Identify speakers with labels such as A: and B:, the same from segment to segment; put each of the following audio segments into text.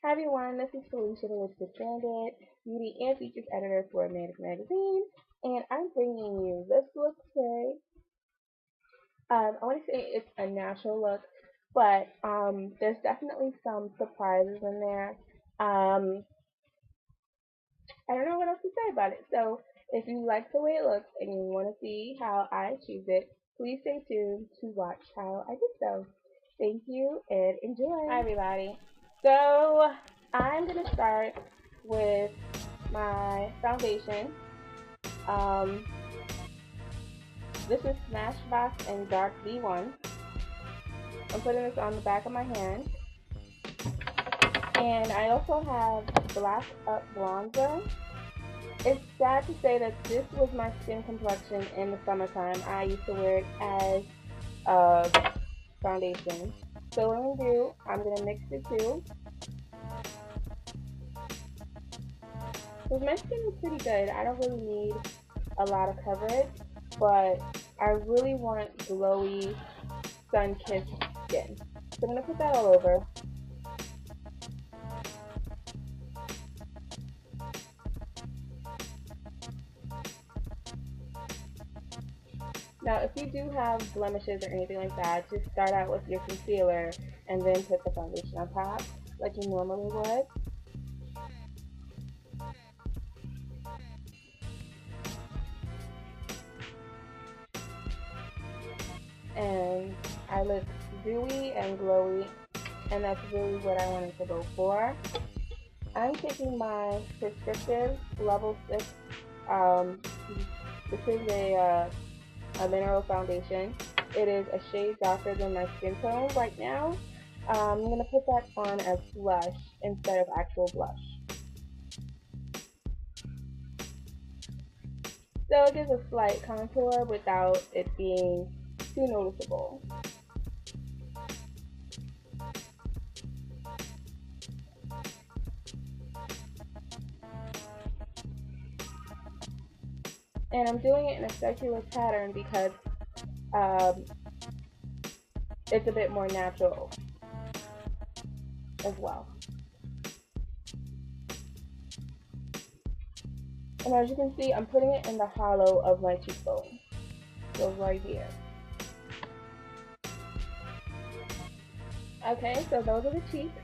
A: Hi everyone, this is Felicia, the Lipstick Bandit, beauty and features editor for Manic Magazine, and I'm bringing you this look today. I want to say it's a natural look, but there's definitely some surprises in there. I don't know what else to say about it. So if you like the way it looks and you want to see how I achieved it, please stay tuned to watch how I did so. Thank you and enjoy. Hi everybody. So I'm going to start with my foundation. Um, this is Smashbox in Dark V1. I'm putting this on the back of my hand. And I also have Black Up Bronzer. It's sad to say that this was my skin complexion in the summertime. I used to wear it as a foundation. So what I'm going to do, I'm going to mix the two. Because my skin is pretty good. I don't really need a lot of coverage, but I really want glowy, sun-kissed skin. So I'm going to put that all over. Now, if you do have blemishes or anything like that, just start out with your concealer and then put the foundation on top, like you normally would. And I look dewy and glowy, and that's really what I wanted to go for. I'm taking my prescriptive level 6. This is a mineral foundation. It is a shade darker than my skin tone right now. I'm going to put that on as blush instead of actual blush. So it gives a slight contour without it being too noticeable. And I'm doing it in a circular pattern because it's a bit more natural as well. And as you can see, I'm putting it in the hollow of my cheekbone. So right here. Okay, so those are the cheeks.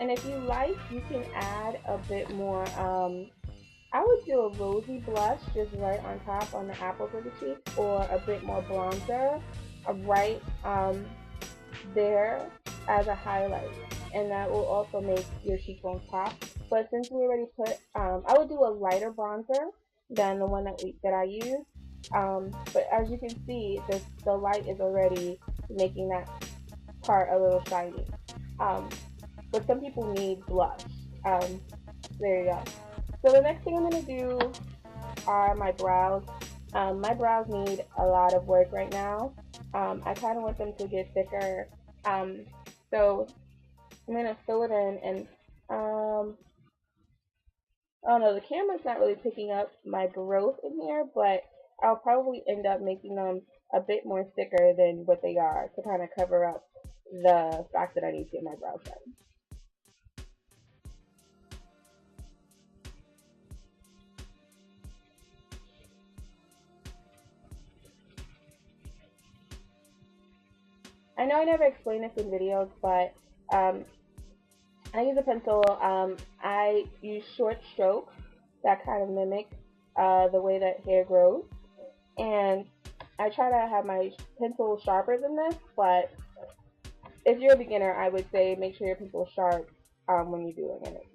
A: And if you like, you can add a bit more, I would do a rosy blush just right on top on the apples of the cheek, or a bit more bronzer right there as a highlight. And that will also make your cheekbones pop. But since we already put, I would do a lighter bronzer than the one that I use. But as you can see, the light is already making that part a little shiny. But some people need blush. There you go. So the next thing I'm going to do are my brows. My brows need a lot of work right now. I kind of want them to get thicker. So I'm going to fill it in, and I don't know, the camera's not really picking up my growth in here, but I'll probably end up making them a bit more thicker than what they are to kind of cover up the fact that I need to get my brows done. I know I never explained this in videos, but I use a pencil. I use short strokes that kind of mimic the way that hair grows. And I try to have my pencil sharper than this, but if you're a beginner, I would say make sure your pencil is sharp when you're doing it.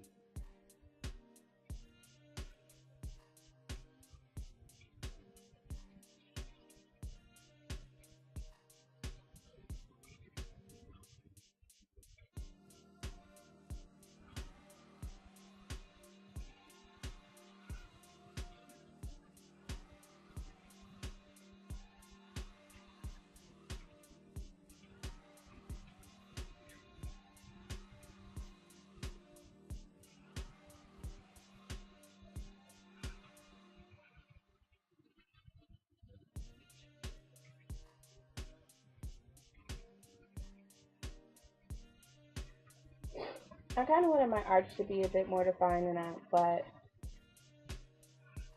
A: I kind of wanted my arch to be a bit more defined than that, but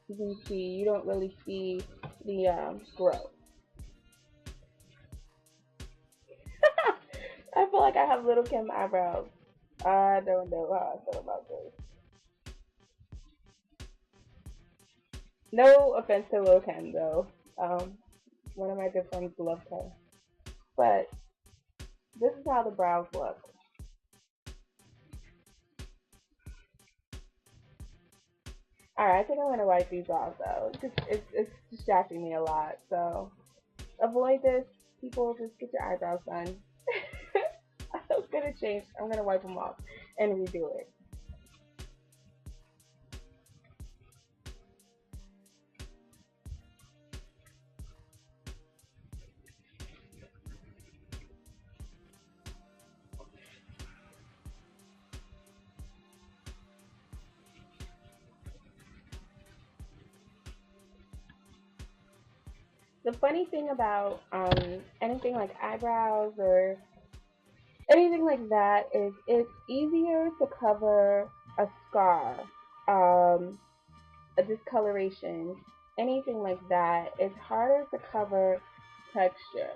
A: you can see, you don't really see the growth. I feel like I have Little Kim eyebrows. I don't know how I feel about this. No offense to Lil Kim though. Um, One of my good friends loves her. But this is how the brows look. Alright, I think I'm gonna wipe these off though. It's distracting me a lot. So avoid this. People, just get your eyebrows done. I'm gonna change. I'm gonna wipe them off and redo it. The funny thing about anything like eyebrows or anything like that is it's easier to cover a scar, a discoloration, anything like that. It's harder to cover texture.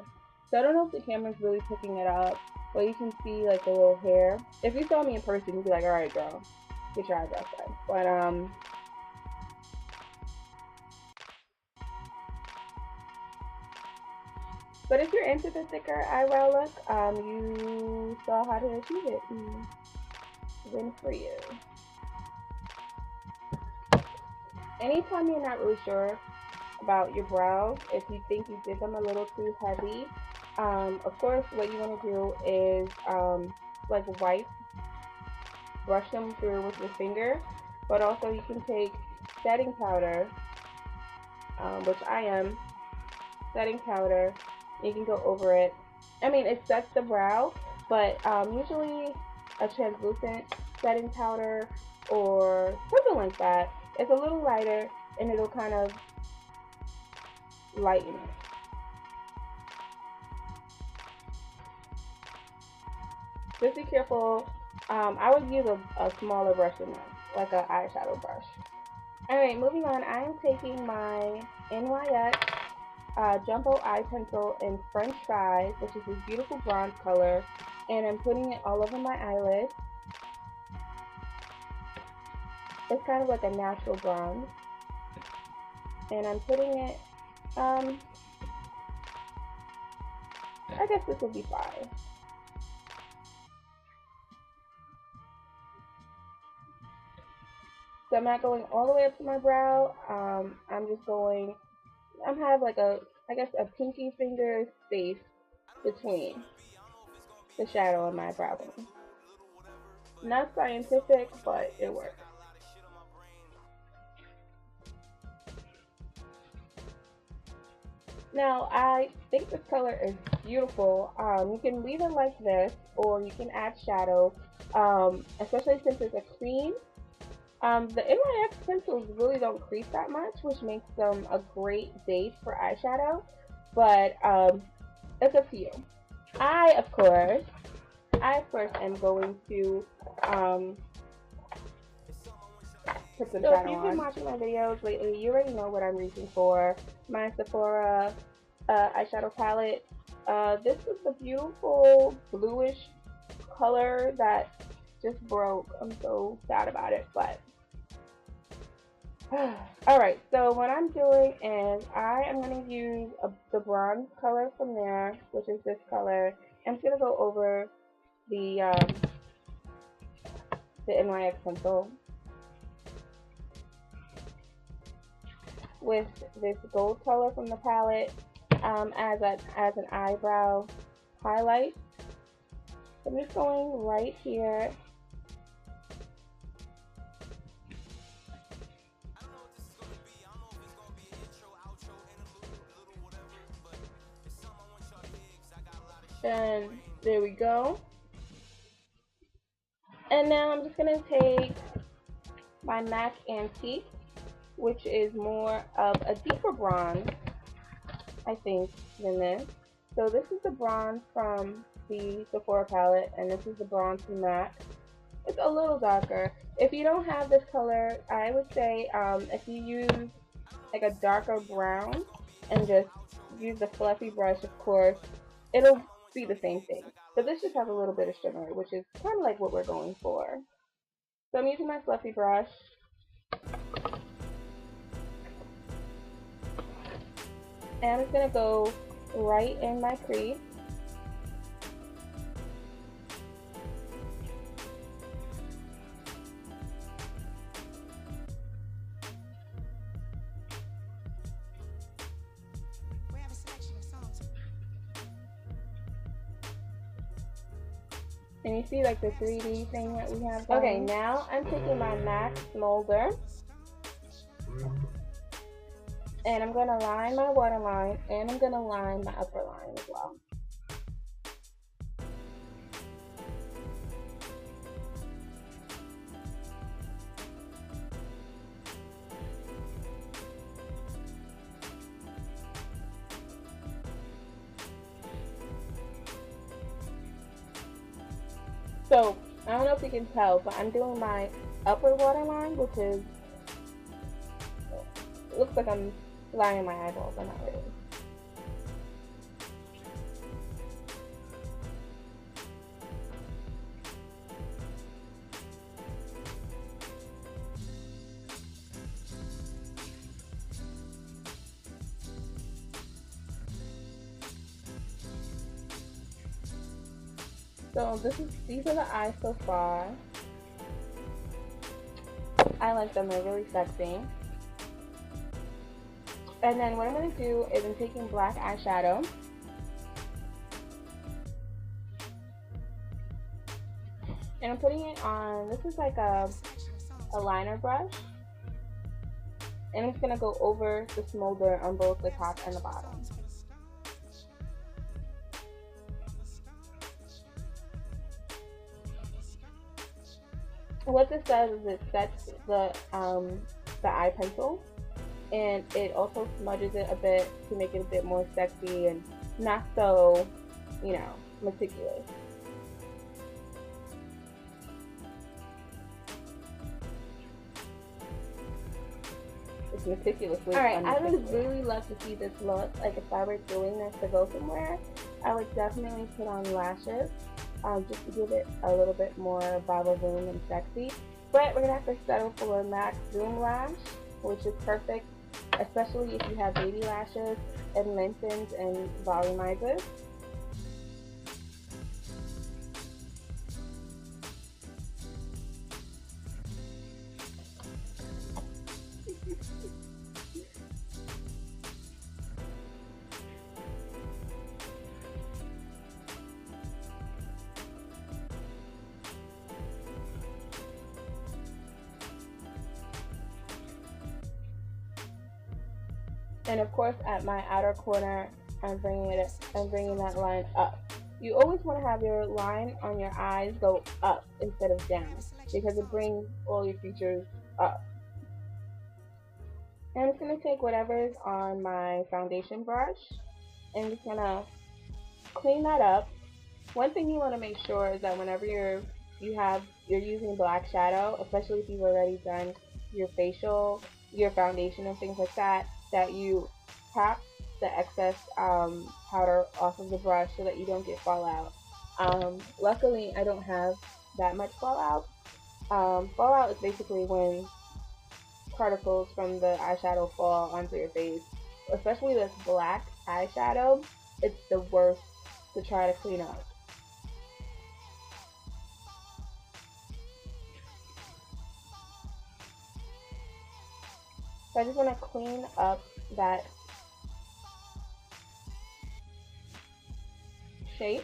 A: So I don't know if the camera's really picking it up, but you can see like the little hair. If you saw me in person, you'd be like, all right, girl, get your eyebrows done. But if you're into the thicker eyebrow look, you saw how to achieve it. Win for you. Anytime you're not really sure about your brows, if you think you did them a little too heavy, of course, what you want to do is like brush them through with your finger, but also you can take setting powder, which I am, setting powder. You can go over it. I mean, it sets the brow, but usually a translucent setting powder or something like that. It's a little lighter and it'll kind of lighten it. Just be careful. I would use a smaller brush than that, like an eyeshadow brush. Alright, moving on. I am taking my NYX Jumbo Eye Pencil in French Fries, which is this beautiful bronze color, and I'm putting it all over my eyelid. It's kind of like a natural bronze. And I'm putting it, I guess this will be fine. So I'm not going all the way up to my brow. I'm just going, I have like I guess a pinky finger space between the shadow and my brow bone. Not scientific, but it works. Now, I think this color is beautiful. You can leave it like this, or you can add shadow, especially since it's a cream. The NYX pencils really don't crease that much, which makes them a great base for eyeshadow, but it's up to you. I, of course, am going to put some shadow on. So if you've been watching my videos lately, you already know what I'm reaching for. My Sephora eyeshadow palette. This is the beautiful bluish color that just broke. I'm so sad about it, but alright, so what I'm doing is I am going to use the bronze color from there, which is this color. I'm just going to go over the NYX pencil with this gold color from the palette as an eyebrow highlight. So I'm just going right here. And there we go. And now I'm just going to take my MAC Antique, which is more of a deeper bronze, I think, than this. So this is the bronze from the Sephora palette, and this is the bronze from MAC. It's a little darker. If you don't have this color, I would say if you use like a darker brown and just use the fluffy brush, of course, it'll be the same thing. But this just has a little bit of shimmer, which is kind of like what we're going for. So I'm using my fluffy brush. And I'm just going to go right in my crease. And you see like the 3D thing that we have going? Okay, now I'm taking my MAC smolder. And I'm going to line my waterline, and I'm going to line my upper line as well. So, I don't know if you can tell, but I'm doing my upper waterline, which is, it looks like I'm lining my eyeballs, but not really. So these are the eyes so far. I like them, they're really sexy. And then what I'm going to do is I'm taking black eyeshadow. And I'm putting it on, this is like a liner brush. And I'm just going to go over the smolder on both the top and the bottom. What this does is it sets the eye pencil, and it also smudges it a bit to make it a bit more sexy and not so, you know, meticulous. It's meticulously. Alright, I would really love to see this look. Like if I were doing this to go somewhere, I would definitely put on lashes. Just to give it a little bit more vavoom and sexy. But we're going to have to settle for a MAC Zoom Lash, which is perfect, especially if you have baby lashes. It lengthens and volumizes. And of course, at my outer corner, I'm bringing that line up. You always want to have your line on your eyes go up instead of down, because it brings all your features up. And I'm just going to take whatever's on my foundation brush, and I'm just going to clean that up. One thing you want to make sure is that whenever you're using black shadow, especially if you've already done your facial, your foundation and things like that, that you tap the excess powder off of the brush so that you don't get fallout. Luckily, I don't have that much fallout. Fallout is basically when particles from the eyeshadow fall onto your face. Especially this black eyeshadow, it's the worst to try to clean up. So I just want to clean up that shape.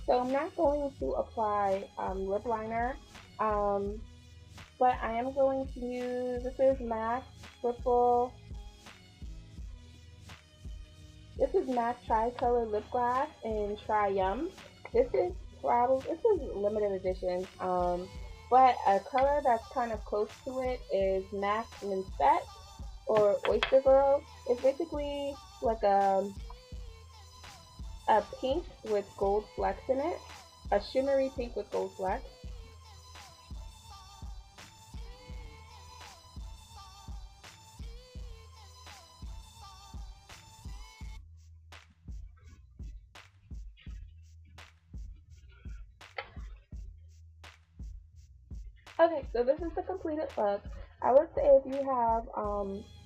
A: So I'm not going to apply lip liner, but I am going to use, this is MAC Triple, this is MAC Tri-Color Lip Gloss in Tri-Yum. This is limited edition. But a color that's kind of close to it is MAC Linset or Oyster Girl. It's basically like a pink with gold flecks in it. a shimmery pink with gold flecks. Okay, so this is the completed look. I would say if you have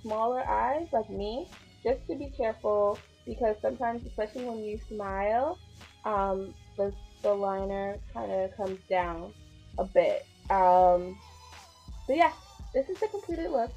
A: smaller eyes like me, just to be careful because sometimes, especially when you smile, the liner kind of comes down a bit. But yeah, this is the completed look.